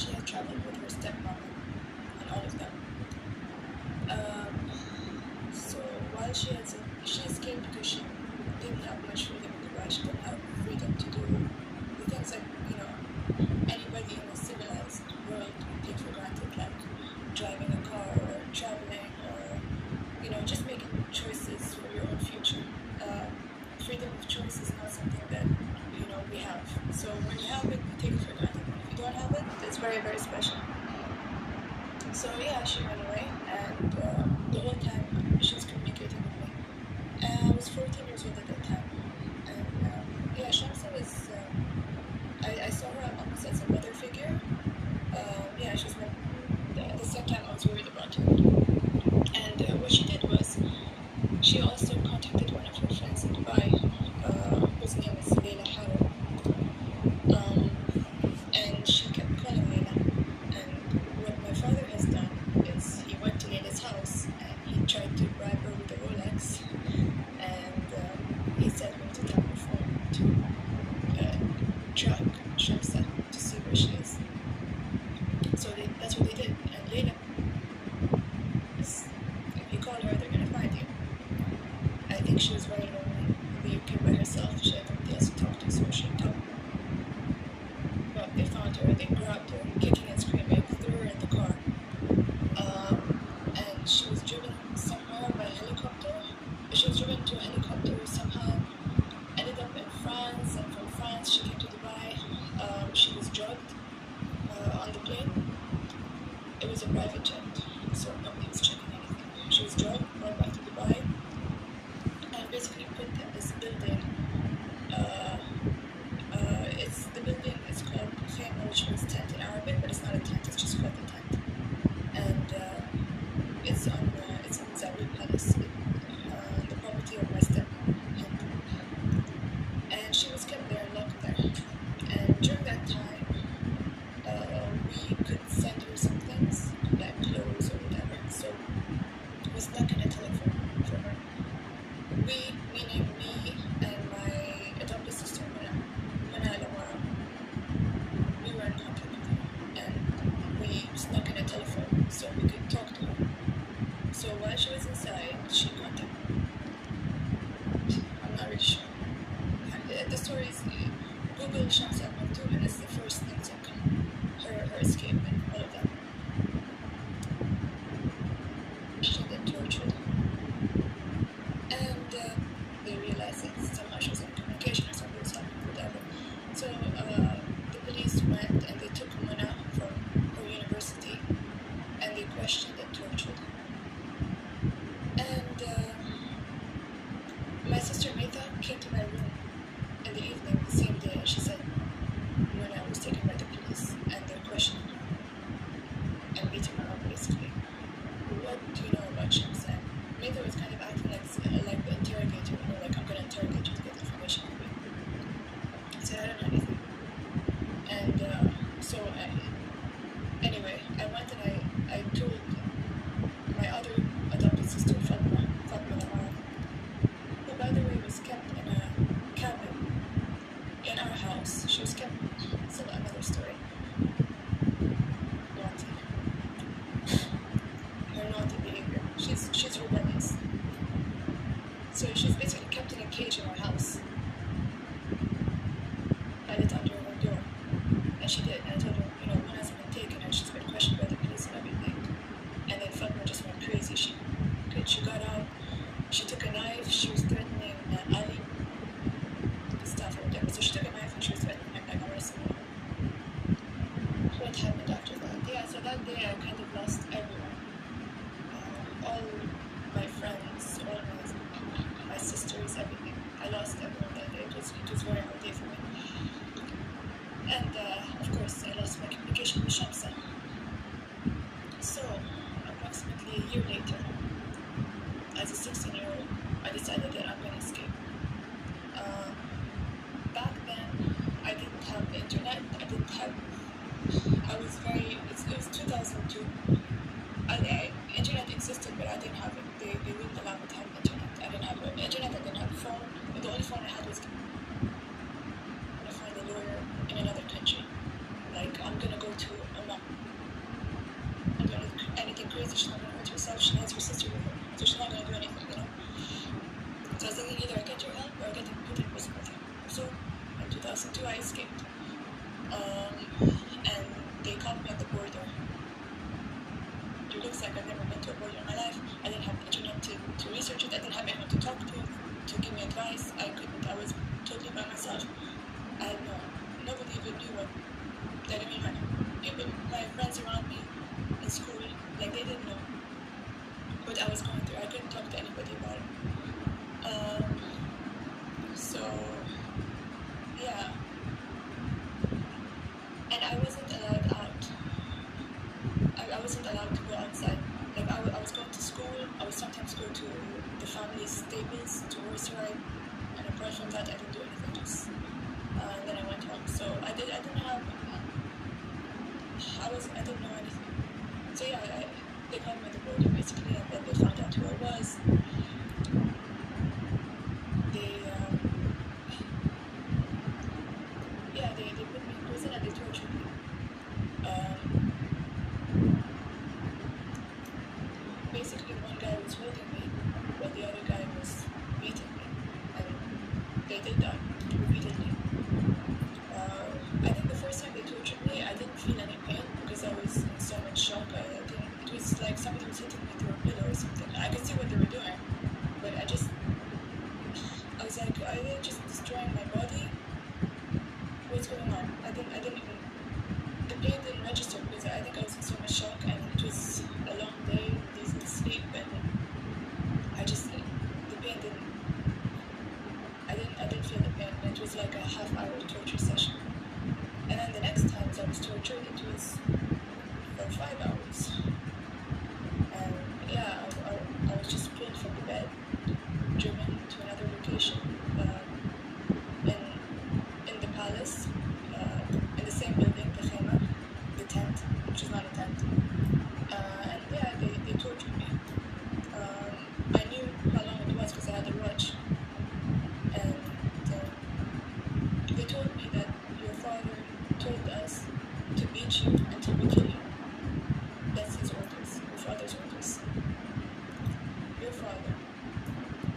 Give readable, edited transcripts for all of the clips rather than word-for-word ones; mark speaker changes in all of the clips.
Speaker 1: she had traveled with her stepmom and all of them. So while she escaped because she didn't have much freedom in Dubai. She didn't have freedom to do the things that, anybody in a civilized world would take for granted, like driving a car or traveling or, just making choices for your own future. Freedom of choice is not something that, we have. So when you have it, you take it for granted. If you don't have it, it's very, very special. So yeah, she ran away, and the whole time she was communicating with me. And I was 14 years old at that time. And yeah, Shamsa was, I saw her almost as a mother figure. Yeah, she was at the same time I was worried about her. And what she did was, she also contacted one of her friends in Dubai, whose name is Harrowing. And she kept calling Layla. And what my father has done is he went to Layla's house and he tried to bribe her with a Rolex. And he said we need to tap her phone to track Shamsa to see where she is. So that's what they did. And Layla, if you call her, they're going to find you. I think she was very lonely in the UK by herself. She had nobody else to talk to, so she talked. But they found her, they grabbed her, kicking and screaming, threw her in the car. And she was driven somewhere by helicopter. She was driven to a helicopter somehow, ended up in France, and from France she came to Dubai. She was drugged on the plane. It was a private jet, so nobody was checking anything. She was drugged, brought back to Dubai, and basically put in this building. The building is called Khayma, which means tent in Arabic, but it's not a tent, it's just called a tent. And it's in Zawi Palace, the property of my stepmom. And she was kept there, locked there. And during that time, we could send her some things, like clothes or whatever. So we stuck in a telephone for her. We, meaning me and my adopted sister, we were in contact with her. And we snuck in a telephone so we could talk to her. So while she was inside, she contacted me. I'm not really sure. The story is, Google Shamsa al-Maktoum, and it's the first things that come. Her escape and all of that. She had been tortured. And they realized that somehow she was in communication or something was happening, whatever. So the police went and they took Mona from her university and they questioned and tortured. And my sister Meta came to my room in the evening the same day, and she said Mona was taken by the police and they're questioning her and beating her up basically. What do you know about Shamsa? Meta was kind of acting like the interrogator, like I'm going to interrogate you to get information from you. I said I don't know anything. And anyway, I went and I told my other adopted sister, Fatma Lamar, who by the way was kept in a cabin in our house. She was kept, it's another story. Naughty. Her naughty behavior. She's rebellious. So she's basically kept in a cage in our house. I lit under her door. And she did. And I told her, one has been taken and she's been questioned by the police and everything. And then Fatma just went crazy. She got out. She took a knife. She was threatening Ali. Stuff or whatever. So she took a knife and she was threatening him like arresting him. What happened after that? Yeah, so that day I kind of lost everyone. All my friends, all my sisters, everything. I lost everyone that day. It was a very hard day for me. And of course I lost my communication with Shamsa. So approximately a year later, as a 16-year-old, I decided that I'm going to escape. Back then, I didn't have internet. It was 2002. she's not going to hurt herself. She has her sister with her, so she's not going to do anything, you know. So I was thinking either I get your help or I get put in prison with you. So in 2002 I escaped, and they caught me at the border. It looks like I've never been to a border in my life. I didn't have internet to research it. I didn't have anyone to talk to give me advice. I couldn't. I was totally by myself. I had nobody even knew what. Like, I mean, even my friends around me in school, like, they didn't know what I was going through. I couldn't talk to anybody about it. So, yeah. And I wasn't allowed out. I wasn't allowed to go outside. Like, I was going to school. I would sometimes go to the family's stables to horse ride. And apart from that, I didn't do anything. Just, and then I went home. So I didn't have. I didn't know anything. So yeah, they called me at the border basically, and then they found out who I was. They put me in prison and they tortured me. Basically, one guy was holding me while the other guy was beating me, and they did that repeatedly. I think the first time they tortured me, I didn't feel any pain because I was in so much shock. It was like somebody was hitting me through a pillow or something. I could see what they were doing, but I was like, are they just destroying my body? What's going on? I didn't even, the pain didn't register because I think I was in so much shock, and it was a long day, didn't sleep, and the pain I didn't feel the pain. It was like a half-hour torture session. And then the next times I was tortured, it was for 5 hours. And yeah, I was just pulled from the bed, driven to another location, in the palace, in the same building, the khema, the tent, which is not a tent. And yeah, they tortured me. I knew how long it was because I had a watch. And they told me that your father told us to beat you until we kill you. That's his orders, your father's orders. Your father,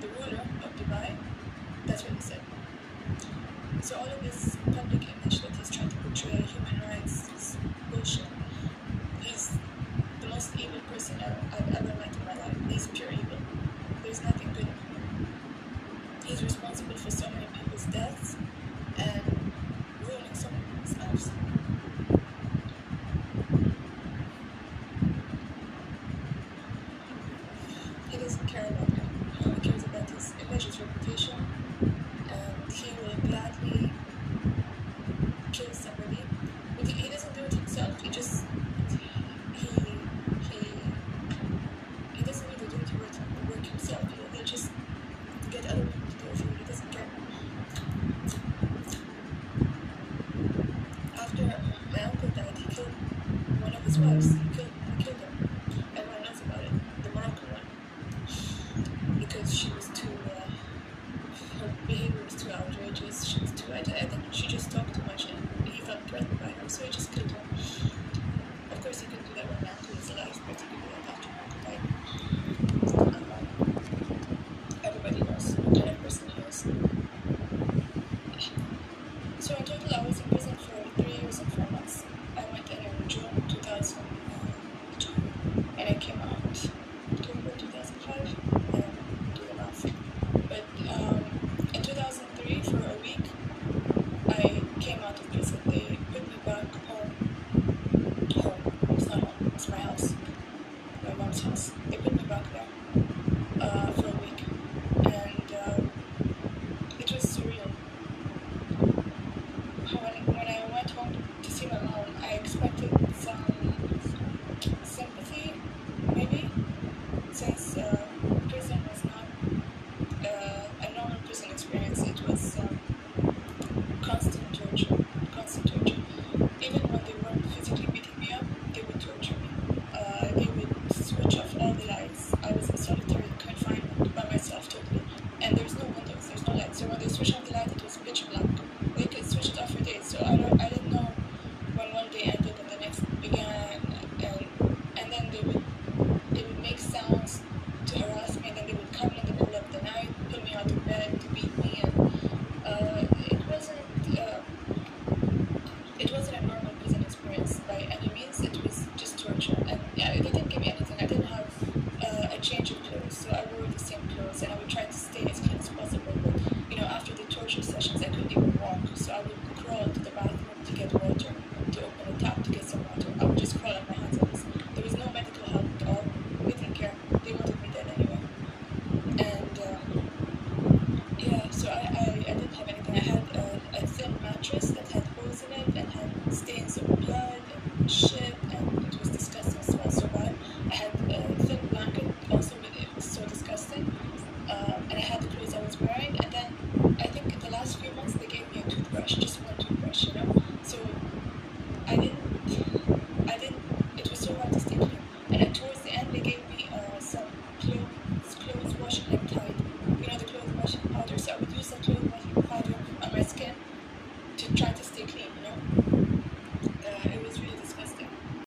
Speaker 1: the ruler of Dubai, that's what he said. So all of this public image that he's trying to portray, human rights, is bullshit. He's the most evil person I've ever met in my life. He's pure evil. There's nothing good in him. He's responsible for so many people's deaths and ruining so many people's lives. He doesn't care about him. He only cares about his image, his reputation, and he will gladly kill somebody. But he doesn't do it himself. He just he doesn't need to do the work himself. He'll just get other people to do it for him. He doesn't care. After my uncle died, he killed one of his wives. He killed her. Everyone knows about it. The Moroccan one. Because she was too, her behavior was too outrageous. She was too, I think she just talked too much and he felt threatened by her, so he just killed her. Of course, he couldn't do that when my uncle was alive, but he could do that after my uncle died. Everybody knows what kind of person he is. So in total, I was in prison for 3 years and 4 months. I went in June 2002, and I came out